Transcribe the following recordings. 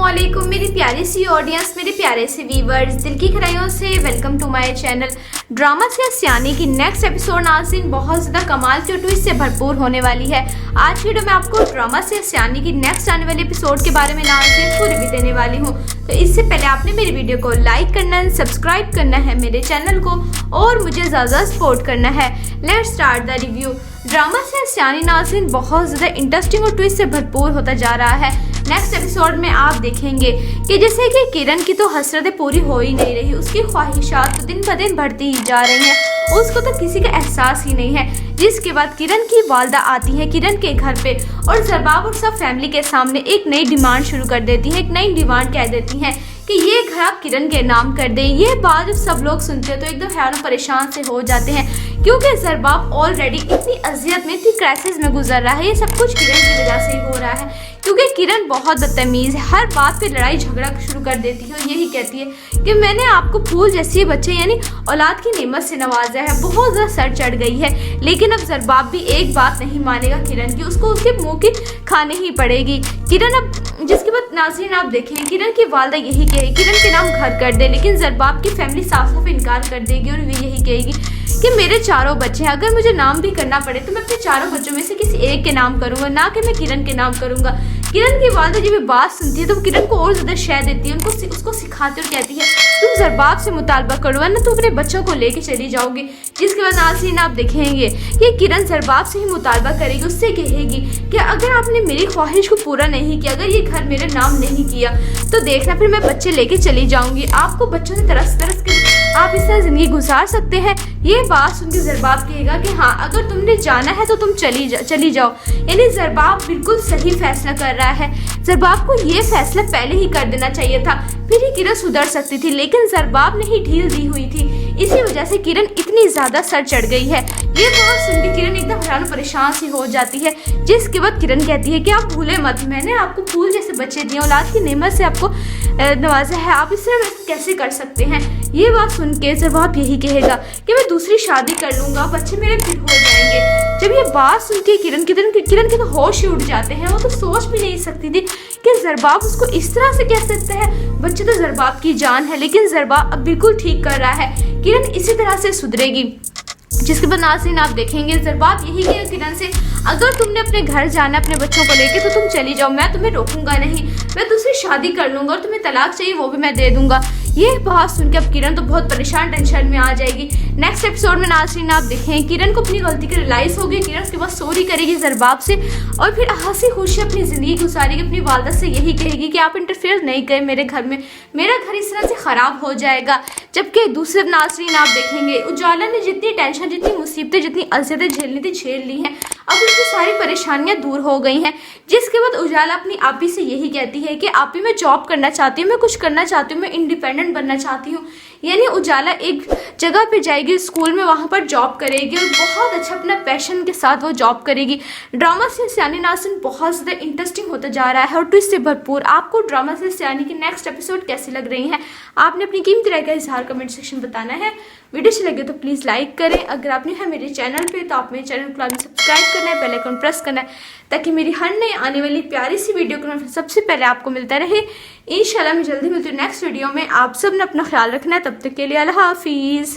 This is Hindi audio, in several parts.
अस्सलामुअलैकुम मेरी प्यारी सी ऑडियंस, मेरे प्यारे से व्यूवर्स, दिल की गहराइयों से welcome to my channel. Drama से सियानी की नेक्स्ट एपिसोड नाज़रीन बहुत ज़्यादा कमाल के ट्विस्ट से भरपूर होने वाली है। आज की वीडियो में आपको ड्रामा से सियानी की नेक्स्ट आने वाले एपिसोड के बारे में नाज़रीन पूरी भी देने वाली हूँ। तो इससे पहले आपने मेरी वीडियो को लाइक करना है, सब्सक्राइब करना है मेरे चैनल को और मुझे ज़्यादा सपोर्ट करना है। Let's start the review. Drama से सियानी नाज़रीन बहुत ज़्यादा इंटरेस्टिंग और ट्विस्ट से भरपूर होता जा रहा है। नेक्स्ट एपिसोड में आप देखेंगे कि जैसे कि किरण की तो हसरतें पूरी हो ही नहीं रही, उसकी ख्वाहिशात तो दिन ब दिन बढ़ती ही जा रही हैं, उसको तो किसी का एहसास ही नहीं है। जिसके बाद किरण की वालदा आती है किरण के घर पे और ज़रबाब और सब फैमिली के सामने एक नई डिमांड शुरू कर देती है। एक नई डिमांड कह देती हैं कि ये घर आप किरण के नाम कर दें। ये बात जब सब लोग सुनते हैं तो एकदम हैरान परेशान से हो जाते हैं, क्योंकि ज़रबाब ऑलरेडी इतनी अजियत में, इतनी क्राइसिस में गुजर रहा है। ये सब कुछ किरण की वजह से ही हो रहा है, क्योंकि किरण बहुत बदतमीज़ है, हर बात पे लड़ाई झगड़ा शुरू कर देती है और यही कहती है कि मैंने आपको फूल जैसे बच्चे यानी औलाद की नेमत से नवाजा है। बहुत ज़्यादा सर चढ़ गई है, लेकिन अब ज़रबाब भी एक बात नहीं मानेगा किरण की, उसको उसके मुंह की खानी ही पड़ेगी। किरण अब जिसके बाद नाज़रीन आप देखें किरण की वालदा यही कहेगी किरण के नाम घर कर दे, लेकिन ज़रबाब की फैमिली साफ साफ इनकार कर देगी और वे यही कहेगी कि मेरे चारों बच्चे हैं, अगर मुझे नाम भी करना पड़े तो मैं अपने चारों बच्चों में से किसी एक के नाम करूंगा, ना कि मैं किरण के नाम करूंगा। किरण की वालदा जब ये बात सुनती है तो किरण को और ज़्यादा शय देती है, उसको सिखाती और कहती है तुम ज़रबाब से मुतालबा करो वरना तुम अपने बच्चों को लेके चली जाओगी। जिसके बाद नाज़रीन आप देखेंगे कि किरण ज़रबाब से ही मुतालबा करेगी, उससे कहेगी कि अगर आपने मेरी ख्वाहिश को पूरा नहीं किया, अगर ये घर मेरे नाम नहीं किया तो देखना फिर मैं बच्चे लेके चली जाऊंगी। आपको बच्चों से तरस तरस के आप इस तरह ज़िंदगी गुजार सकते हैं। ये बात सुन के ज़रबाब कहेगा कि हाँ अगर तुमने जाना है तो तुम चली जाओ। यानी ज़रबाब बिल्कुल सही फैसला कर रहा है। ज़रबाब को ये फैसला पहले ही कर देना चाहिए था, फिर ही किरण सुधर सकती थी, लेकिन ज़रबाब ने ही ढील दी हुई थी। इसी वजह से किरण इतनी ज़्यादा सर चढ़ गई है। ये बात सुन के किरण एकदम हैरान परेशान सी हो जाती है। जिसके बाद किरण कहती है कि आप भूले मत, मैंने आपको फूल जैसे बच्चे दिए, औलाद की नेमत से आपको नवाजा है, आप इस तरह कैसे कर सकते हैं। ये बात सुन के ज़रबाब यही कहेगा कि मैं दूसरी शादी कर लूँगा, बच्चे मेरे फिर हो जाएंगे। जब ये बात सुन के किरण के तो होश ही उड़ जाते हैं। वो तो सोच भी नहीं सकती थी कि ज़रबाब उसको इस तरह से कह सकते हैं। बच्चे तो ज़रबाब की जान है, लेकिन ज़रबाब अब बिल्कुल ठीक कर रहा है, किरण इसी तरह से सुधरेगी। जिसके बाद नाज़रीन आप देखेंगे ज़रबाब यही कहेगा किरण से अगर तुमने अपने घर जाना अपने बच्चों को लेके तो तुम चली जाओ, मैं तुम्हें रोकूंगा नहीं, मैं तुझसे शादी कर लूँगा और तुम्हें तलाक चाहिए वो भी मैं दे दूंगा। ये बात सुन के अब किरण तो बहुत परेशान टेंशन में आ जाएगी। नेक्स्ट एपिसोड में नाज़रीन आप देखें किरण को अपनी गलती की रियलाइज़ होगी, किरण उसके बाद सॉरी करेगी ज़रबाब से और फिर हंसी खुशी अपनी ज़िंदगी गुजारेगी। अपनी वालदा से यही कहेगी कि आप इंटरफेयर नहीं करें मेरे घर में, मेरा घर इस तरह से ख़राब हो जाएगा। जबकि दूसरे नाज़रीन आप देखेंगे उजाला ने जितनी टेंशन, जितनी मुसीबतें, जितनी अज़ियतें झेलनी थी झेल ली हैं, अब उसकी सारी परेशानियां दूर हो गई हैं। जिसके बाद उजाला अपनी आपी से यही कहती है कि आपी मैं जॉब करना चाहती हूँ, मैं कुछ करना चाहती हूँ, मैं इंडिपेंडेंट बनना चाहती हूँ। यानी उजाला एक जगह पे जाएगी स्कूल में, वहाँ पर जॉब करेगी और बहुत अच्छा अपना पैशन के साथ वो जॉब करेगी। ड्रामा से सियानी नाज़रीन बहुत ज़्यादा इंटरेस्टिंग होता जा रहा है और ट्विस्ट से भरपूर। आपको ड्रामा से सियानी की नेक्स्ट एपिसोड कैसी लग रही हैं, आपने अपनी कीमती राय का इजहार कमेंट सेक्शन बताना है। वीडियो अच्छी लगे तो प्लीज़ लाइक करें, अगर आपने है मेरे चैनल पे तो आप मेरे चैनल को सब्सक्राइब करना है, बेल आइकन प्रेस करना है, ताकि मेरी हर नई आने वाली प्यारी सी वीडियो का सबसे पहले आपको मिलता रहे। इंशाल्लाह मैं जल्दी मिलती हूँ नेक्स्ट वीडियो में। आप सब ने अपना ख्याल रखना है, तब तक के लिए अल्लाह हाफिज़।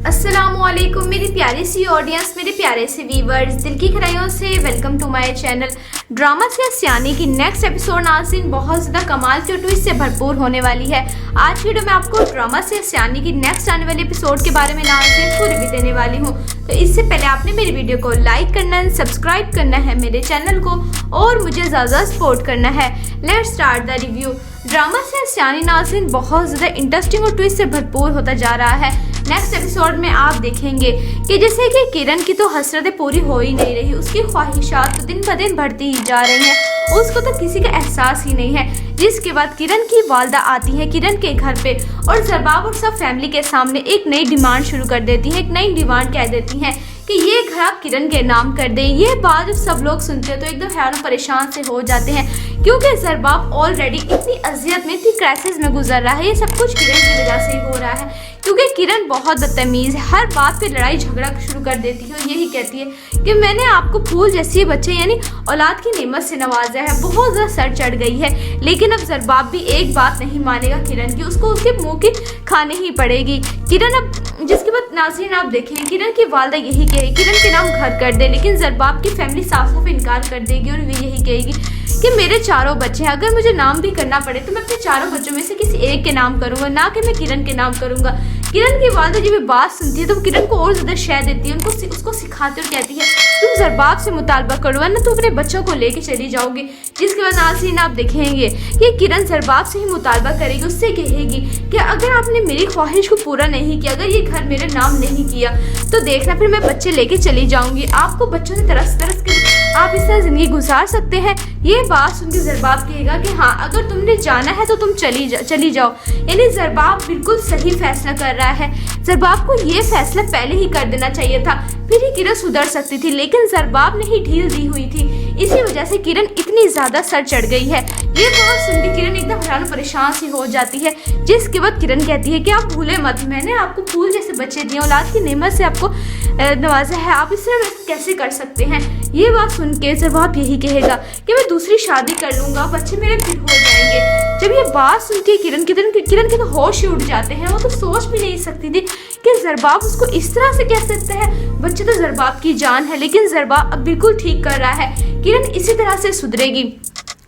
अस्सलामुअलैकुम मेरी प्यारी सी ऑडियंस, मेरे प्यारे से व्यूवर्स, दिल की गहराइयों से welcome to my channel. Drama से सियानी की नेक्स्ट एपिसोड नाज़रीन बहुत ज़्यादा कमाल के ट्विस्ट से भरपूर होने वाली है। आज की वीडियो में आपको ड्रामा से सियानी की नेक्स्ट आने वाले एपिसोड के बारे में नाज़रीन पूरी भी देने वाली हूँ। तो इससे पहले आपने मेरी वीडियो को लाइक करना है, सब्सक्राइब करना है मेरे चैनल को और मुझे ज़्यादा सपोर्ट करना है। Let's start the review. Drama से सियानी नाज़रीन बहुत ज़्यादा इंटरेस्टिंग और ट्विस्ट से भरपूर होता जा रहा है। नेक्स्ट एपिसोड में आप देखेंगे कि जैसे कि किरण की तो हसरतें पूरी हो ही नहीं रही, उसकी ख्वाहिशात तो दिन ब दिन बढ़ती ही जा रही हैं, उसको तो किसी का एहसास ही नहीं है। जिसके बाद किरण की वालदा आती है किरण के घर पे और ज़रबाब और सब फैमिली के सामने एक नई डिमांड शुरू कर देती है। एक नई डिमांड कह देती हैं कि ये घर आप किरण के नाम कर दें। ये बात जब सब लोग सुनते हैं तो एकदम हैरान परेशान से हो जाते हैं, क्योंकि ज़रबाब ऑलरेडी इतनी अजियत में, इतनी क्राइसिस में गुजर रहा है। ये सब कुछ किरण की वजह से ही हो रहा है, क्योंकि किरण बहुत बदतमीज़ है, हर बात पे लड़ाई झगड़ा शुरू कर देती है और यही कहती है कि मैंने आपको फूल जैसी बच्चे यानी औलाद की नेमत से नवाजा है, बहुत ज़्यादा सर चढ़ गई है। लेकिन अब ज़रबाब भी एक बात नहीं मानेगा किरण की, उसको उसके मुंह की खानी ही पड़ेगी। किरण अब जिसके बाद नाज़रीन आप देखें, किरण की वालदा यही कहेगी किरण के नाम घर कर दे, लेकिन ज़रबाब की फैमिली साफ साफ इनकार कर देगी और वे यही कहेगी कि मेरे चारों बच्चे हैं, अगर मुझे नाम भी करना पड़े तो मैं अपने चारों बच्चों में से किसी एक के नाम करूंगा, ना कि मैं किरण के नाम करूंगा। किरण की वालदा जब ये बात सुनती है तो वो किरण को और ज़्यादा शय देती है, उसको सिखाती और कहती है तुम ज़रबाब से मुतालबा करो वरना तुम अपने बच्चों को लेके चली जाओगी। जिसके बाद नाज़रीन आप देखेंगे कि किरण ज़रबाब से ही मुतालबा करेगी, उससे कहेगी कि अगर आपने मेरी ख्वाहिश को पूरा नहीं किया, अगर ये घर मेरे नाम नहीं किया तो देखना फिर मैं बच्चे लेके चली जाऊंगी, आपको बच्चों से तरस तरस कर आप इस तरह ज़िंदगी गुजार सकते हैं। ये बात सुन के ज़रबाब कहेगा कि हाँ अगर तुमने जाना है तो तुम चली जाओ। यानी ज़रबाब बिल्कुल सही फैसला कर रहा है। ज़रबाब को ये फैसला पहले ही कर देना चाहिए था, फिर ही किरण सुधर सकती थी, लेकिन ज़रबाब ने ही ढील दी हुई थी, इसी वजह से किरण इतनी ज़्यादा सर चढ़ गई है। ये बात सुन के किरण एकदम हैरान परेशान सी हो जाती है। जिसके बाद किरण कहती है कि आप भूले मत, मैंने आपको फूल जैसे बच्चे दिए, औलाद की नेमत से आपको नवाजा है, आप इस तरह कैसे कर सकते हैं। ये बात सुन के ज़रबाब यही कहेगा कि मैं दूसरी शादी कर लूँगा, बच्चे मेरे फिर हो जाएंगे। जब ये बात सुन के किरण के तो होश ही उड़ जाते हैं। वो तो सोच भी नहीं सकती थी कि ज़रबाब उसको इस तरह से कह सकता है। बच्चे तो ज़रबाब की जान है, लेकिन ज़रबाब अब बिल्कुल ठीक कर रहा है, किरण इसी तरह से सुधरेगी।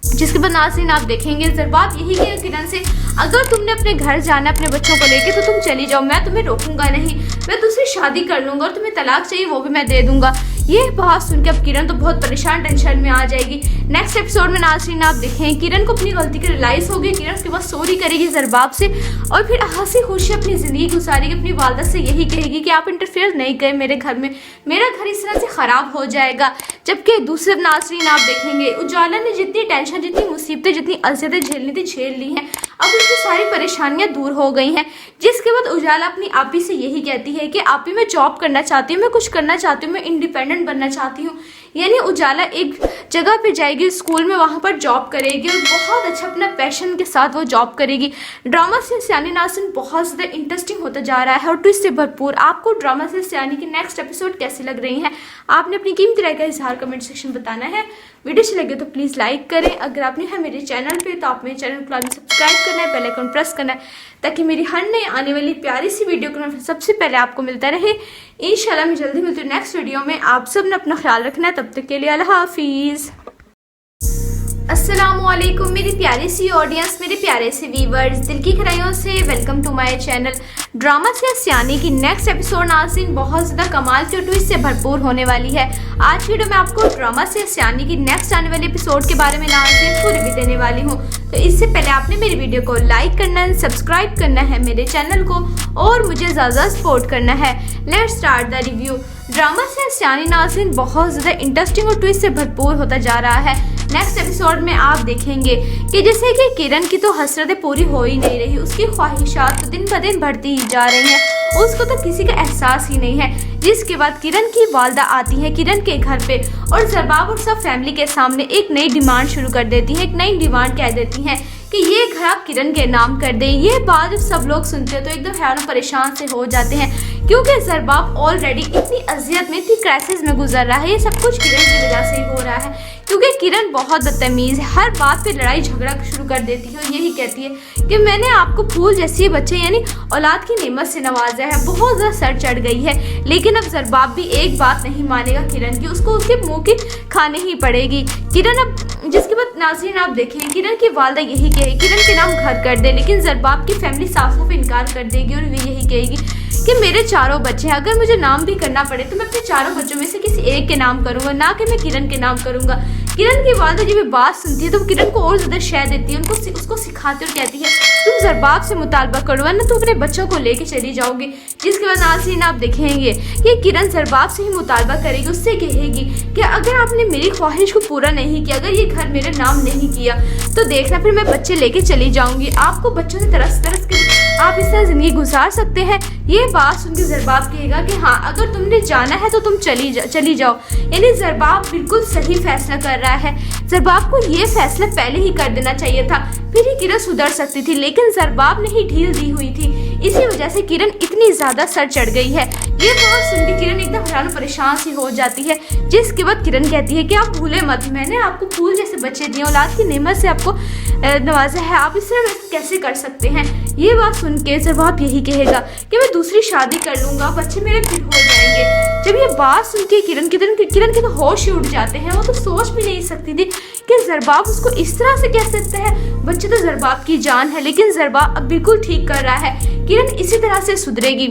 जिसके बाद नाज़रीन आप देखेंगे ज़रबाब यही कहेगा किरण से अगर तुमने अपने घर जाना अपने बच्चों को लेके तो तुम चली जाओ, मैं तुम्हें रोकूंगा नहीं, मैं दूसरी शादी कर लूँगा और तुम्हें तलाक चाहिए वो भी मैं दे दूंगा। ये बात सुन के अब किरण तो बहुत परेशान टेंशन में आ जाएगी। नेक्स्ट एपिसोड में नाज़रीन आप देखें किरण को अपनी गलती की रियलाइज़ होगी, किरण उसके बाद सॉरी करेगी ज़रबाब से और फिर हंसी खुशी अपनी ज़िंदगी गुजारेगी। अपनी वालदा से यही कहेगी कि आप इंटरफेयर नहीं गए मेरे घर में, मेरा घर इस तरह से ख़राब हो जाएगा। जबकि दूसरे नाज़रीन आप देखेंगे उजाला ने जितनी टेंशन, जितनी मुसीबतें, जितनी अज़ियतें झेलनी थी झेल ली हैं, अब उसकी सारी परेशानियां दूर हो गई हैं। जिसके बाद उजाला अपनी आपी से यही कहती है कि आपी मैं जॉब करना चाहती हूँ, मैं कुछ करना चाहती हूँ, मैं इंडिपेंडेंट बनना चाहती हूँ। यानी उजाला एक जगह पे जाएगी स्कूल में, वहाँ पर जॉब करेगी और बहुत अच्छा अपना पैशन के साथ वो जॉब करेगी। ड्रामा से सियानी नाज़रीन बहुत ज़्यादा इंटरेस्टिंग होता जा रहा है और ट्विस्ट से भरपूर। आपको ड्रामा से सियानी की नेक्स्ट एपिसोड कैसी लग रही हैं, आपने अपनी कीमती राय का इजहार कमेंट सेक्शन बताना है। वीडियो अच्छी लगे तो प्लीज़ लाइक करें, अगर आपने है मेरे चैनल पे तो आप मेरे चैनल को लाजमी सब्सक्राइब करना है, बेल आइकन प्रेस करना है ताकि मेरी हर नई आने वाली प्यारी सी वीडियो का सबसे पहले आपको मिलता रहे। इंशाल्लाह मैं जल्दी मिलती हूँ नेक्स्ट वीडियो में। आप सब ने अपना ख्याल रखना है, तब तक के लिए अल्लाह हाफिज़। अस्सलामुअलैकुम मेरी प्यारी सी ऑडियंस, मेरे प्यारे से व्यूवर्स, दिल की गहराइयों से welcome to my channel. Drama से सियानी की नेक्स्ट एपिसोड नाज़रीन बहुत ज़्यादा कमाल के ट्विस्ट से भरपूर होने वाली है। आज की वीडियो में आपको ड्रामा से सियानी की नेक्स्ट आने वाले एपिसोड के बारे में नाज़रीन पूरी भी देने वाली हूँ। तो इससे पहले आपने मेरी वीडियो को लाइक करना है, सब्सक्राइब करना है मेरे चैनल को और मुझे ज़्यादा सपोर्ट करना है। Let's start the review. Drama से सियानी नाज़रीन बहुत ज़्यादा इंटरेस्टिंग और ट्विस्ट से भरपूर होता जा रहा है। नेक्स्ट एपिसोड में आप देखेंगे कि जैसे कि किरण की तो हसरतें पूरी हो ही नहीं रही, उसकी ख्वाहिशात तो दिन ब दिन बढ़ती ही जा रही हैं, उसको तो किसी का एहसास ही नहीं है। जिसके बाद किरण की वालदा आती है किरण के घर पे और ज़रबाब और सब फैमिली के सामने एक नई डिमांड शुरू कर देती है, एक नई डिमांड कह देती हैं कि ये घर आप किरण के नाम कर दें। ये बात जब सब लोग सुनते हैं तो एकदम हैरान परेशान से हो जाते हैं, क्योंकि ज़रबाब ऑलरेडी इतनी अजियत में, इतनी क्राइसिस में गुजर रहा है। ये सब कुछ किरण की वजह से ही हो रहा है, क्योंकि किरण बहुत बदतमीज़ है, हर बात पे लड़ाई झगड़ा शुरू कर देती है और यही कहती है कि मैंने आपको फूल जैसी बच्चे यानी औलाद की नेमत से नवाजा है, बहुत ज़्यादा सर चढ़ गई है। लेकिन अब ज़रबाब भी एक बात नहीं मानेगा किरण की, उसको उसके मुंह की खानी ही पड़ेगी। किरण अब जिसके बाद नाज़रीन आप देखें किरण की वालदा यही कहेगी किरण के नाम घर कर दे, लेकिन ज़रबाब की फैमिली साफ साफ इनकार कर देगी और वे यही कहेगी कि मेरे चारों बच्चे हैं, अगर मुझे नाम भी करना पड़े तो मैं अपने चारों बच्चों में से किसी एक के नाम करूंगा, ना कि मैं किरण के नाम करूंगा। किरण की वालदा जब ये बात सुनती है तो वो किरण को और ज़्यादा शय देती है, उसको सिखाती और कहती है तुम ज़रबाब से मुतालबा करो वरना तुम अपने बच्चों को लेके चली जाओगी। जिसके बाद नाज़रीन आप देखेंगे कि किरण ज़रबाब से ही मुतालबा करेगी, उससे कहेगी कि अगर आपने मेरी ख्वाहिश को पूरा नहीं किया, अगर ये घर मेरे नाम नहीं किया तो देखना फिर मैं बच्चे लेके चली जाऊंगी, आपको बच्चों से तरस तरस कर आप इस तरह जिंदगी गुजार सकते हैं। ये बात सुन के ज़रबाब कहेगा कि हाँ, अगर तुमने जाना है तो तुम चली जाओ। यानी ज़रबाब बिल्कुल सही फैसला कर रहा है। ज़रबाब को ये फैसला पहले ही कर देना चाहिए था, फिर ही किरण सुधर सकती थी, लेकिन ज़रबाब ने ही ढील दी हुई थी। इसी वजह से किरण इतनी ज़्यादा सर चढ़ गई है। ये बात सुन के किरण एकदम हैरान परेशान सी हो जाती है, जिसके बाद किरण कहती है कि आप भूले मत, मैंने आपको फूल जैसे बच्चे दिए, औलाद की नेमत से आपको नवाजा है, आप इस तरह कैसे कर सकते हैं। ये बात सुन के ज़रबाब यही कहेगा कि मैं दूसरी शादी कर लूँगा, बच्चे मेरे फिर हो जाएंगे। जब ये बात सुन के किरण के तो होश ही उड़ जाते हैं। वो तो सोच भी नहीं सकती थी कि ज़रबाब उसको इस तरह से कह सकते हैं। बच्चे तो ज़रबाब की जान है, लेकिन ज़रबाब अब बिल्कुल ठीक कर रहा है। किरण इसी तरह से सुधरेगी।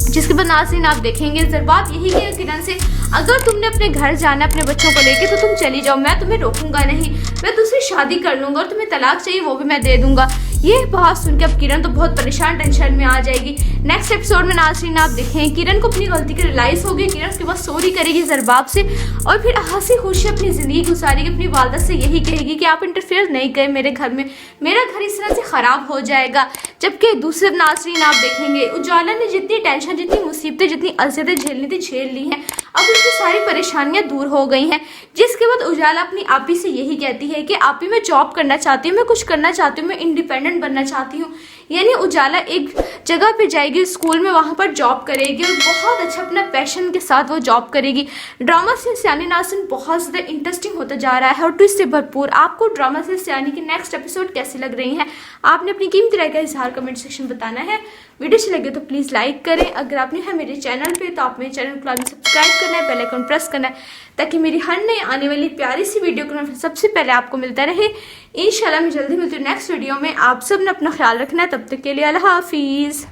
जिसके बाद नाज़रीन आप देखेंगे ज़रबाब यही कहेगा किरण से, अगर तुमने अपने घर जाना अपने बच्चों को लेके तो तुम चली जाओ, मैं तुम्हें रोकूंगा नहीं, मैं दूसरी शादी कर लूँगा और तुम्हें तलाक चाहिए वो भी मैं दे दूंगा। ये बात सुन के अब किरण तो बहुत परेशान टेंशन में आ जाएगी। नेक्स्ट एपिसोड में नाज़रीन आप देखें किरण को अपनी गलती की रियलाइज़ होगी। किरण उसके बाद सॉरी करेगी ज़रबाब से और फिर हंसी खुशी अपनी ज़िंदगी गुजारेगी। अपनी वालदा से यही कहेगी कि आप इंटरफेयर नहीं करें मेरे घर में, मेरा घर इस तरह से ख़राब हो जाएगा। जबकि दूसरे नाज़रीन आप देखेंगे उजाला ने जितनी टेंशन, जितनी मुसीबतें, जितनी अज़ियतें झेलनी थी झेल ली हैं। अब उसकी सारी परेशानियां दूर हो गई हैं। जिसके बाद उजाला अपनी आपी से यही कहती है कि आपी मैं जॉब करना चाहती हूँ, मैं कुछ करना चाहती हूँ, मैं इंडिपेंडेंट बनना चाहती हूँ। यानी उजाला एक जगह पे जाएगी स्कूल में, वहाँ पर जॉब करेगी और बहुत अच्छा अपना पैशन के साथ वो जॉब करेगी। ड्रामा से सियानी नाज़रीन बहुत ज़्यादा इंटरेस्टिंग होता जा रहा है और ट्विस्ट से भरपूर। आपको ड्रामा से सियानी की नेक्स्ट एपिसोड कैसी लग रही हैं, आपने अपनी कीमती राय का इजहार कमेंट सेक्शन बताना है। वीडियो अच्छी लगे तो प्लीज़ लाइक करें। अगर आपने है मेरे चैनल पे तो आप मेरे चैनल को सब्सक्राइब करना है, बेल आइकन प्रेस करना है, ताकि मेरी हर नई आने वाली प्यारी सी वीडियो को सबसे पहले आपको मिलता रहे। इंशाल्लाह मैं जल्दी मिलती हूँ नेक्स्ट वीडियो में। आप सब ने अपना ख्याल रखना है, तब तक के लिए अल्लाह हाफिज़।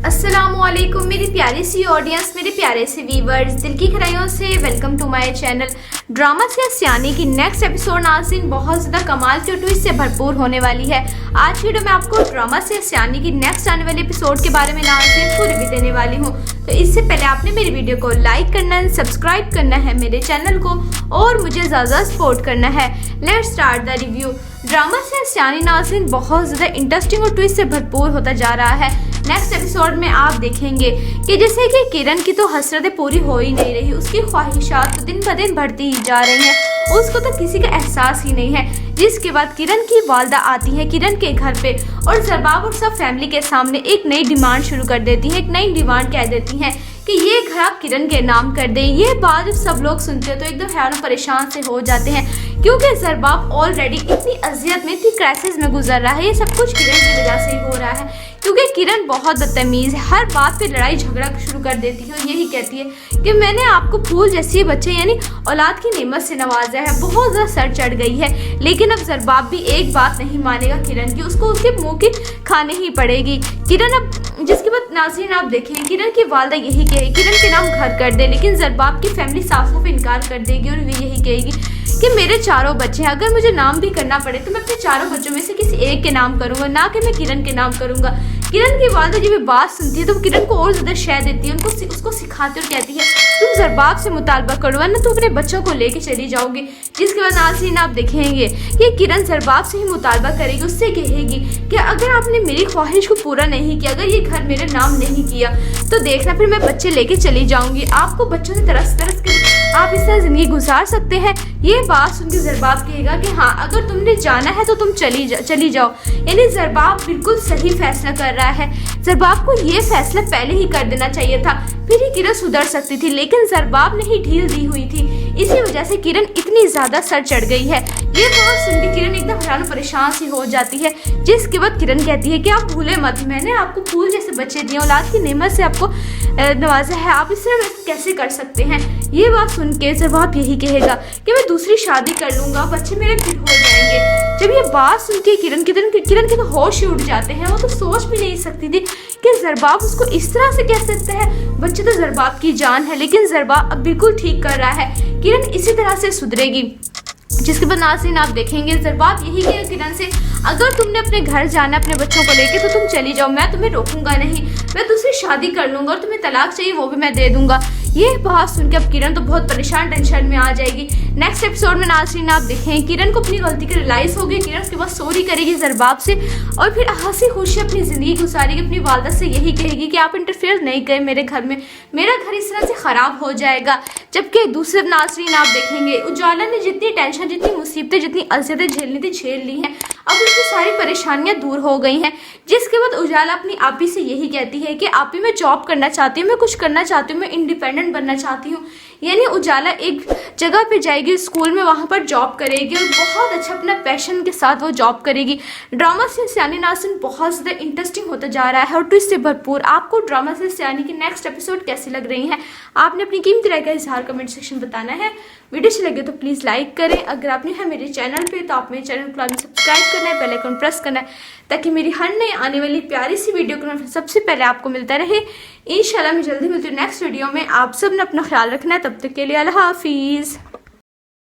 अस्सलामुअलैकुम मेरी प्यारी सी ऑडियंस, मेरे प्यारे से व्यूवर्स, दिल की गहराइयों से welcome to my channel. Drama से सियानी की नेक्स्ट एपिसोड नाज़रीन बहुत ज़्यादा कमाल के ट्विस्ट से भरपूर होने वाली है। आज वीडियो में आपको ड्रामा से सियानी की नेक्स्ट आने वाले एपिसोड के बारे में नाज़रीन पूरी भी देने वाली हूँ। तो इससे पहले आपने मेरी वीडियो को लाइक करना है, सब्सक्राइब करना है मेरे चैनल को और मुझे ज़्यादा सपोर्ट करना है। Let's start the review. Drama से सियानी नाज़रीन बहुत ज़्यादा इंटरेस्टिंग और ट्विस्ट से भरपूर होता जा रहा है। नेक्स्ट एपिसोड में आप देखेंगे कि जैसे कि किरण की तो हसरतें पूरी हो ही नहीं रही, उसकी ख्वाहिशात तो दिन ब दिन बढ़ती ही जा रही हैं, उसको तो किसी का एहसास ही नहीं है। जिसके बाद किरण की वालदा आती है किरण के घर पे और ज़रबाब और सब फैमिली के सामने एक नई डिमांड शुरू कर देती है। एक नई डिमांड कह देती हैं कि ये घर आप किरण के नाम कर दें। ये बात जब सब लोग सुनते हैं तो एकदम हैरान परेशान से हो जाते हैं, क्योंकि ज़रबाब ऑलरेडी इतनी अजियत में, इतनी क्राइसिस में गुजर रहा है। ये सब कुछ किरण की वजह से ही हो रहा है, क्योंकि किरण बहुत बदतमीज़ है, हर बात पे लड़ाई झगड़ा शुरू कर देती है और यही कहती है कि मैंने आपको फूल जैसी बच्चे यानी औलाद की नेमत से नवाजा है। बहुत ज़्यादा सर चढ़ गई है, लेकिन अब ज़रबाब भी एक बात नहीं मानेगा किरण की, उसको उसके मुंह की खाने ही पड़ेगी। किरण अब जिसके बाद नाज़रीन आप देखें किरण की वालदा यही कहेगी किरण के नाम घर कर दे, लेकिन ज़रबाब की फैमिली साफ साफ इनकार कर देगी और वे यही कहेगी कि मेरे चारों बच्चे हैं, अगर मुझे नाम भी करना पड़े तो मैं अपने चारों बच्चों में से किसी एक के नाम करूंगा, ना कि मैं किरण के नाम करूंगा। किरण की वालदा जब ये बात सुनती है तो किरण को और ज़्यादा शह देती है, उसको सिखाती और कहती है तुम ज़रबाब से मुतालबा करो वरना तुम अपने बच्चों को लेके चली जाओगी। जिसके बाद नाज़रीन आप देखेंगे ये किरण ज़रबाब से ही मुतालबा करेगी, उससे कहेगी कि अगर आपने मेरी ख्वाहिश को पूरा नहीं किया, अगर ये घर मेरे नाम नहीं किया तो देखना फिर मैं बच्चे लेके चली जाऊंगी। आपको बच्चों से तरस कर आप इस तरह ज़िंदगी गुजार सकते हैं। ये बात सुन के ज़रबाब कहेगा कि हाँ, अगर तुमने जाना है तो तुम चली जाओ। यानी ज़रबाब बिल्कुल सही फैसला कर रहा है। ज़रबाब को ये फैसला पहले ही कर देना चाहिए था, फिर ही किरण सुधर सकती थी, लेकिन ज़रबाब ने ही ढील दी हुई थी। इसी वजह से किरण इतनी ज़्यादा सर चढ़ गई है। ये बात सुन के किरण एकदम हैरान परेशान सी हो जाती है, जिसके बाद किरण कहती है कि आप भूले मत, मैंने आपको फूल जैसे बच्चे दिए, औलाद की नेमत से आपको नवाजा है, आप इस तरह कैसे कर सकते हैं। ये बात सुन के ज़रबाब यही कहेगा कि मैं दूसरी शादी कर लूँगा, बच्चे मेरे फिर हो जाएंगे। जब ये बात सुन के किरण के तो होश ही उड़ जाते हैं। वो तो सोच भी नहीं सकती थी कि ज़रबाब उसको इस तरह से कह सकते हैं। बच्चे तो ज़रबाब की जान है, लेकिन ज़रबाब अब बिल्कुल ठीक कर रहा है। किरण इसी तरह से सुधरेगी। जिसके बाद नाज़रीन आप देखेंगे ज़रबाब यही कहेगा किरण से, अगर तुमने अपने घर जाना अपने बच्चों को लेके तो तुम चली जाओ, मैं तुम्हें रोकूंगा नहीं, मैं दूसरी शादी कर लूँगा और तुम्हें तलाक चाहिए वो भी मैं दे दूँगा। ये बात सुन के अब किरण तो बहुत परेशान टेंशन में आ जाएगी। नेक्स्ट एपिसोड में नाज़रीन आप देखें किरण को अपनी गलती का रियलाइज़ हो गई, किरण उसके बाद सॉरी करेगी ज़रबाब से और फिर हंसी खुशी अपनी ज़िंदगी गुजारेगी, अपनी वालदा से यही कहेगी कि आप इंटरफेयर नहीं करें मेरे घर में, मेरा घर इस तरह से ख़राब हो जाएगा। जबकि दूसरे नाज़रीन आप देखेंगे उजाला ने जितनी टेंशन, जितनी मुसीबतें, जितनी अज़ियतें झेलनी थी झेल ली हैं, अब उसकी सारी परेशानियां दूर हो गई हैं। जिसके बाद उजाला अपनी आपी से यही कहती है कि आपी मैं जॉब करना चाहती हूँ, मैं कुछ करना चाहती हूँ, मैं इंडिपेंडेंट बनना चाहती हूँ। यानी उजाला एक जगह पे जाएगी स्कूल में, वहाँ पर जॉब करेगी और बहुत अच्छा अपना पैशन के साथ वो जॉब करेगी। ड्रामा से सियानी नाज़रीन बहुत ज़्यादा इंटरेस्टिंग होता जा रहा है और ट्विस्ट से भरपूर। आपको ड्रामा से सियानी की नेक्स्ट एपिसोड कैसी लग रही हैं, आपने अपनी कीमती राय का इजहार कमेंट सेक्शन बताना है। वीडियो अच्छी लगे तो प्लीज़ लाइक करें, अगर आप नहीं है मेरे चैनल पे तो आप मेरे चैनल को सब्सक्राइब करना है, बेल आइकन प्रेस करना है ताकि मेरी हर नई आने वाली प्यारी सी वीडियो का सबसे पहले आपको मिलता रहे। इंशाल्लाह मैं जल्दी मिलती हूँ नेक्स्ट वीडियो में। आप सब ने अपना ख्याल रखना है, तब तक के लिए अल्लाह हाफिज़।